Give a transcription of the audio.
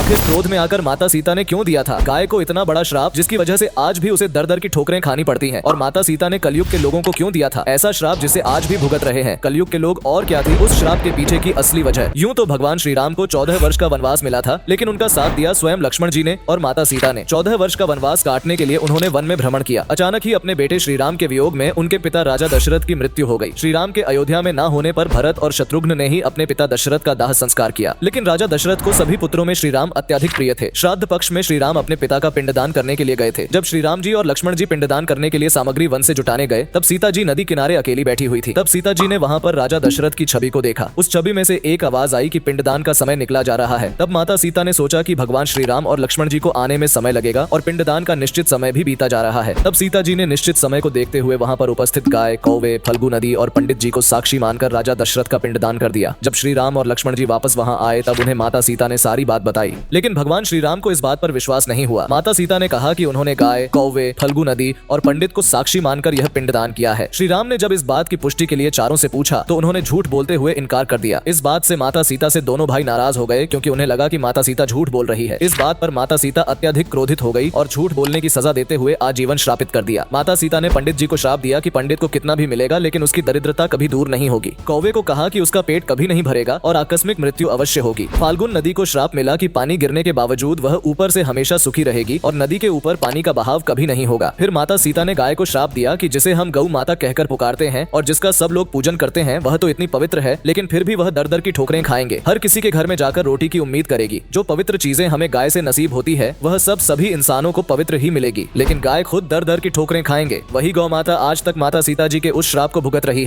आखिर क्रोध में आकर माता सीता ने क्यों दिया था गाय को इतना बड़ा श्राप, जिसकी वजह से आज भी उसे दर दर की ठोकरें खानी पड़ती हैं? और माता सीता ने कलयुग के लोगों को क्यों दिया था ऐसा श्राप जिसे आज भी भुगत रहे हैं कलयुग के लोग? और क्या थी उस श्राप के पीछे की असली वजह? यूं तो भगवान श्री राम को 14 वर्ष का वनवास मिला था, लेकिन उनका साथ दिया स्वयं लक्ष्मण जी ने और माता सीता ने। 14 वर्ष का वनवास काटने के लिए उन्होंने वन में भ्रमण किया। अचानक ही अपने बेटे श्री राम के वियोग में उनके पिता राजा दशरथ की मृत्यु हो गई। श्री राम के अयोध्या में न होने पर भरत और शत्रुघ्न ने ही अपने पिता दशरथ का दाह संस्कार किया। लेकिन राजा दशरथ को सभी पुत्रों में श्री राम अत्यधिक प्रिय थे। श्राद्ध पक्ष में श्री राम अपने पिता का पिंडदान करने के लिए गए थे। जब श्री राम जी और लक्ष्मण जी पिंडदान करने के लिए सामग्री वन से जुटाने गए, तब सीता जी नदी किनारे अकेली बैठी हुई थी। तब सीता जी ने वहाँ पर राजा दशरथ की छवि को देखा। उस छवि में से एक आवाज आई कि पिंडदान का समय निकला जा रहा है। तब माता सीता ने सोचा कि भगवान श्री राम और लक्ष्मण जी को आने में समय लगेगा और पिंडदान का निश्चित समय भी बीता जा रहा है। तब सीता जी ने निश्चित समय को देखते हुए वहाँ पर उपस्थित गाय, कौवे, फल्गु नदी और पंडित जी को साक्षी मानकर राजा दशरथ का पिंडदान कर दिया। जब श्री राम और लक्ष्मण जी वापस वहाँ आए, तब उन्हें माता सीता ने सारी बात बताई। लेकिन भगवान श्री राम को इस बात पर विश्वास नहीं हुआ। माता सीता ने कहा कि उन्होंने गाय, कौवे, फल्गु नदी और पंडित को साक्षी मानकर यह पिंडदान किया है। श्री राम ने जब इस बात की पुष्टि के लिए चारों से पूछा, तो उन्होंने झूठ बोलते हुए इनकार कर दिया। इस बात से माता सीता से दोनों भाई नाराज हो गए, क्योंकि उन्हें लगा कि माता सीता झूठ बोल रही है। इस बात पर माता सीता अत्यधिक क्रोधित हो गई और झूठ बोलने की सजा देते हुए आजीवन श्रापित कर दिया। माता सीता ने पंडित जी को श्राप दिया कि पंडित को कितना भी मिलेगा, लेकिन उसकी दरिद्रता कभी दूर नहीं होगी। कौवे को कहा कि उसका पेट कभी नहीं भरेगा और आकस्मिक मृत्यु अवश्य होगी। फाल्गुन नदी को श्राप मिला कि पानी गिरने के बावजूद वह ऊपर से हमेशा सुखी रहेगी और नदी के ऊपर पानी का बहाव कभी नहीं होगा। फिर माता सीता ने गाय को श्राप दिया कि जिसे हम गौ माता कहकर पुकारते हैं और जिसका सब लोग पूजन करते हैं, वह तो इतनी पवित्र है, लेकिन फिर भी वह दर दर की ठोकरें खाएंगे। हर किसी के घर में जाकर रोटी की उम्मीद करेगी। जो पवित्र चीजें हमें गाय से नसीब होती है, वह सब सभी इंसानों को पवित्र ही मिलेगी, लेकिन गाय खुद दर दर की ठोकरें खाएंगे। वही गौ माता आज तक माता सीता जी के उस श्राप को भुगत रही है।